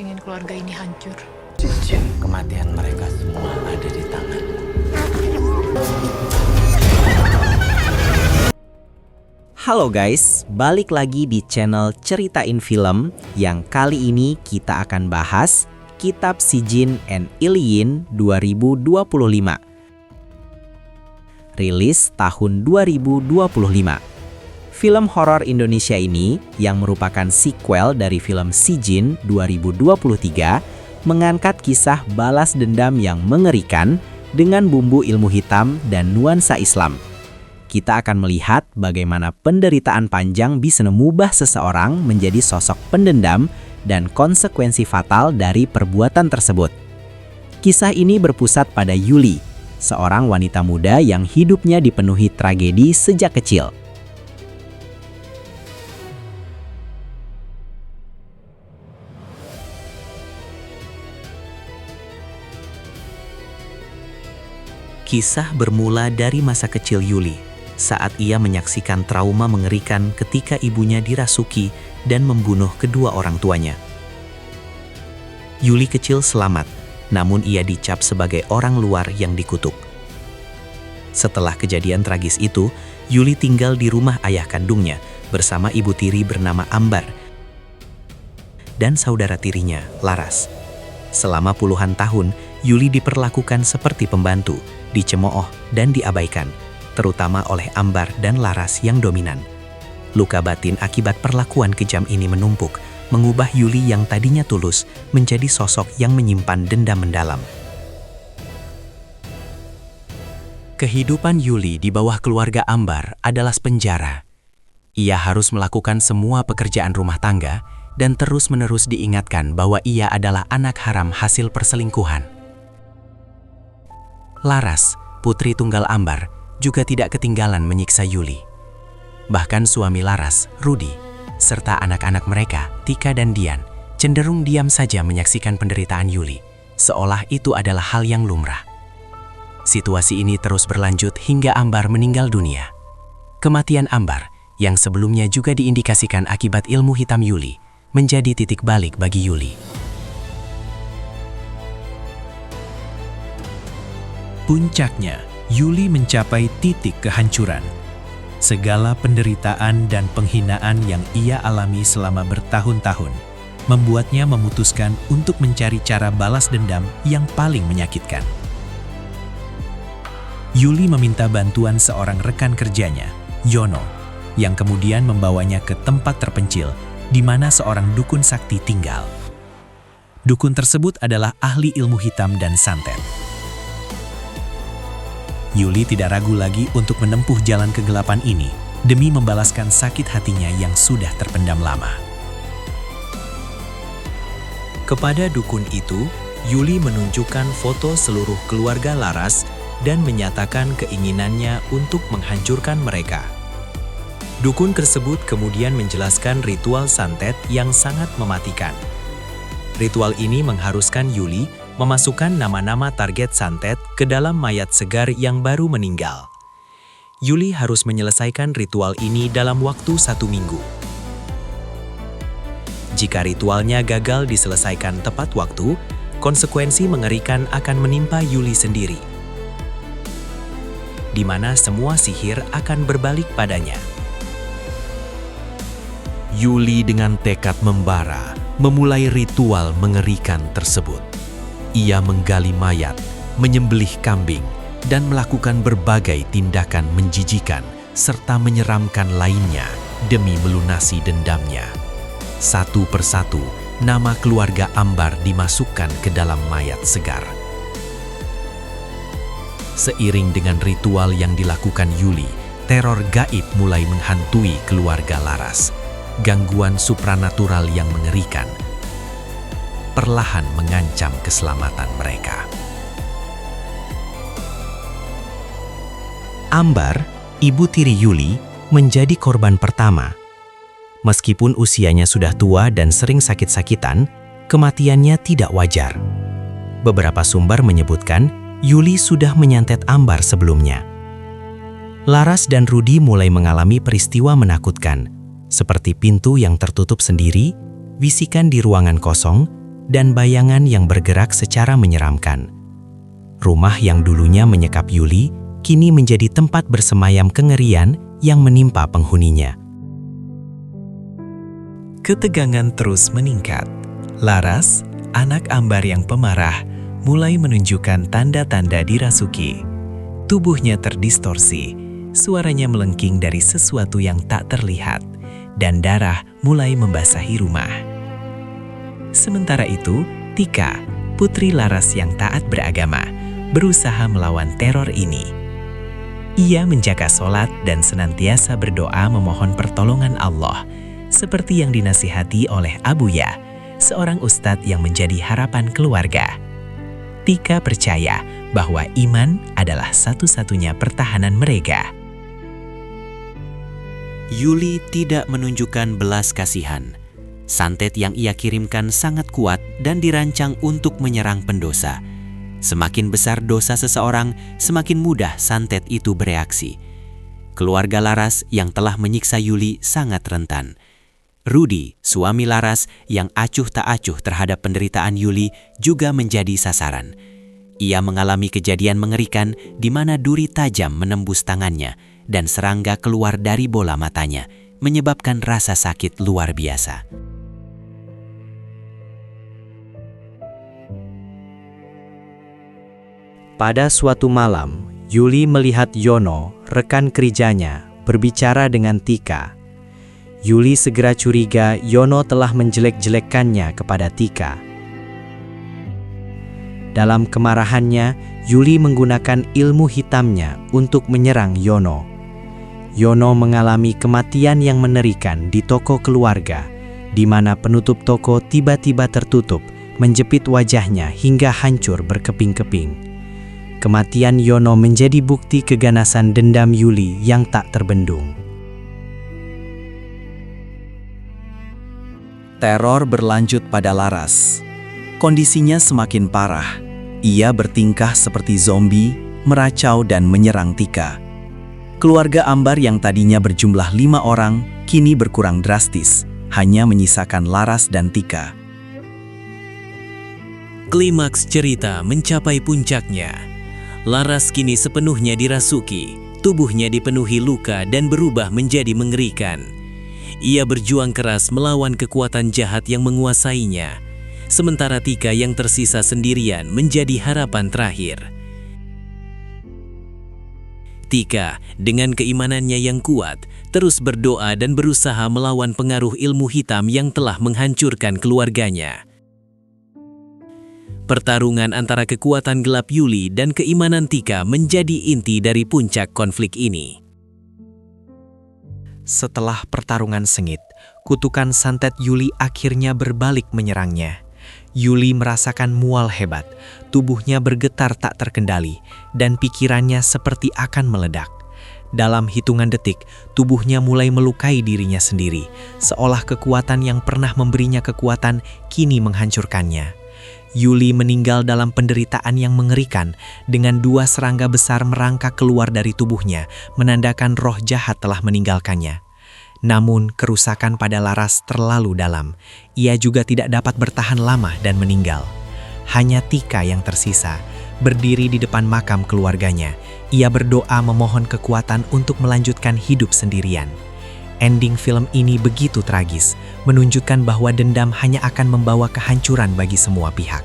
ingin keluarga ini hancur. Cincin kematian mereka semua ada di tangan. Halo guys, balik lagi di channel Ceritain Film yang kali ini kita akan bahas Kitab Sijin and Ilyin 2025. Rilis tahun 2025. Film horor Indonesia ini yang merupakan sequel dari film Sijin 2023 mengangkat kisah balas dendam yang mengerikan dengan bumbu ilmu hitam dan nuansa Islam. Kita akan melihat bagaimana penderitaan panjang bisa mengubah seseorang menjadi sosok pendendam dan konsekuensi fatal dari perbuatan tersebut. Kisah ini berpusat pada Yuli, seorang wanita muda yang hidupnya dipenuhi tragedi sejak kecil. Kisah bermula dari masa kecil Yuli, saat ia menyaksikan trauma mengerikan ketika ibunya dirasuki dan membunuh kedua orang tuanya. Yuli kecil selamat, namun ia dicap sebagai orang luar yang dikutuk. Setelah kejadian tragis itu, Yuli tinggal di rumah ayah kandungnya bersama ibu tiri bernama Ambar dan saudara tirinya, Laras. Selama puluhan tahun, Yuli diperlakukan seperti pembantu, dicemooh dan diabaikan, terutama oleh Ambar dan Laras yang dominan. Luka batin akibat perlakuan kejam ini menumpuk, mengubah Yuli yang tadinya tulus menjadi sosok yang menyimpan dendam mendalam. Kehidupan Yuli di bawah keluarga Ambar adalah penjara. Ia harus melakukan semua pekerjaan rumah tangga dan terus-menerus diingatkan bahwa ia adalah anak haram hasil perselingkuhan. Laras, putri tunggal Ambar, juga tidak ketinggalan menyiksa Yuli. Bahkan suami Laras, Rudi, serta anak-anak mereka, Tika dan Dian, cenderung diam saja menyaksikan penderitaan Yuli, seolah itu adalah hal yang lumrah. Situasi ini terus berlanjut hingga Ambar meninggal dunia. Kematian Ambar, yang sebelumnya juga diindikasikan akibat ilmu hitam Yuli, menjadi titik balik bagi Yuli. Puncaknya, Yuli mencapai titik kehancuran. Segala penderitaan dan penghinaan yang ia alami selama bertahun-tahun membuatnya memutuskan untuk mencari cara balas dendam yang paling menyakitkan. Yuli meminta bantuan seorang rekan kerjanya, Yono, yang kemudian membawanya ke tempat terpencil di mana seorang dukun sakti tinggal. Dukun tersebut adalah ahli ilmu hitam dan santet. Yuli tidak ragu lagi untuk menempuh jalan kegelapan ini demi membalaskan sakit hatinya yang sudah terpendam lama. Kepada dukun itu, Yuli menunjukkan foto seluruh keluarga Laras dan menyatakan keinginannya untuk menghancurkan mereka. Dukun tersebut kemudian menjelaskan ritual santet yang sangat mematikan. Ritual ini mengharuskan Yuli memasukkan nama-nama target santet ke dalam mayat segar yang baru meninggal. Yuli harus menyelesaikan ritual ini dalam waktu 1 minggu. Jika ritualnya gagal diselesaikan tepat waktu, konsekuensi mengerikan akan menimpa Yuli sendiri, di mana semua sihir akan berbalik padanya. Yuli dengan tekad membara memulai ritual mengerikan tersebut. Ia menggali mayat, menyembelih kambing, dan melakukan berbagai tindakan menjijikan serta menyeramkan lainnya demi melunasi dendamnya. Satu persatu, nama keluarga Ambar dimasukkan ke dalam mayat segar. Seiring dengan ritual yang dilakukan Yuli, teror gaib mulai menghantui keluarga Laras. Gangguan supranatural yang mengerikan perlahan mengancam keselamatan mereka. Ambar, ibu tiri Yuli, menjadi korban pertama. Meskipun usianya sudah tua dan sering sakit-sakitan, kematiannya tidak wajar. Beberapa sumber menyebutkan Yuli sudah menyantet Ambar sebelumnya. Laras dan Rudi mulai mengalami peristiwa menakutkan, seperti pintu yang tertutup sendiri, bisikan di ruangan kosong, dan bayangan yang bergerak secara menyeramkan. Rumah yang dulunya menyekap Yuli kini menjadi tempat bersemayam kengerian yang menimpa penghuninya. Ketegangan terus meningkat. Laras, anak Ambar yang pemarah, mulai menunjukkan tanda-tanda dirasuki. Tubuhnya terdistorsi, suaranya melengking dari sesuatu yang tak terlihat, dan darah mulai membasahi rumah. Sementara itu, Tika, putri Laras yang taat beragama, berusaha melawan teror ini. Ia menjaga sholat dan senantiasa berdoa memohon pertolongan Allah, seperti yang dinasihati oleh Abuya, seorang ustadz yang menjadi harapan keluarga. Tika percaya bahwa iman adalah satu-satunya pertahanan mereka. Yuli tidak menunjukkan belas kasihan. Santet yang ia kirimkan sangat kuat dan dirancang untuk menyerang pendosa. Semakin besar dosa seseorang, semakin mudah santet itu bereaksi. Keluarga Laras yang telah menyiksa Yuli sangat rentan. Rudi, suami Laras yang acuh tak acuh terhadap penderitaan Yuli, juga menjadi sasaran. Ia mengalami kejadian mengerikan di mana duri tajam menembus tangannya dan serangga keluar dari bola matanya, menyebabkan rasa sakit luar biasa. Pada suatu malam, Yuli melihat Yono, rekan kerjanya, berbicara dengan Tika. Yuli segera curiga Yono telah menjelek-jelekkannya kepada Tika. Dalam kemarahannya, Yuli menggunakan ilmu hitamnya untuk menyerang Yono. Yono mengalami kematian yang mengerikan di toko keluarga, di mana penutup toko tiba-tiba tertutup, menjepit wajahnya hingga hancur berkeping-keping. Kematian Yono menjadi bukti keganasan dendam Yuli yang tak terbendung. Teror berlanjut pada Laras. Kondisinya semakin parah. Ia bertingkah seperti zombie, meracau dan menyerang Tika. Keluarga Ambar yang tadinya berjumlah 5 orang, kini berkurang drastis, hanya menyisakan Laras dan Tika. Klimaks cerita mencapai puncaknya. Laras kini sepenuhnya dirasuki, tubuhnya dipenuhi luka dan berubah menjadi mengerikan. Ia berjuang keras melawan kekuatan jahat yang menguasainya, sementara Tika yang tersisa sendirian menjadi harapan terakhir. Tika, dengan keimanannya yang kuat, terus berdoa dan berusaha melawan pengaruh ilmu hitam yang telah menghancurkan keluarganya. Pertarungan antara kekuatan gelap Yuli dan keimanan Tika menjadi inti dari puncak konflik ini. Setelah pertarungan sengit, kutukan santet Yuli akhirnya berbalik menyerangnya. Yuli merasakan mual hebat, tubuhnya bergetar tak terkendali, dan pikirannya seperti akan meledak. Dalam hitungan detik, tubuhnya mulai melukai dirinya sendiri, seolah kekuatan yang pernah memberinya kekuatan kini menghancurkannya. Yuli meninggal dalam penderitaan yang mengerikan, dengan 2 serangga besar merangkak keluar dari tubuhnya, menandakan roh jahat telah meninggalkannya. Namun, kerusakan pada Laras terlalu dalam. Ia juga tidak dapat bertahan lama dan meninggal. Hanya Tika yang tersisa, berdiri di depan makam keluarganya. Ia berdoa memohon kekuatan untuk melanjutkan hidup sendirian. Ending film ini begitu tragis, menunjukkan bahwa dendam hanya akan membawa kehancuran bagi semua pihak.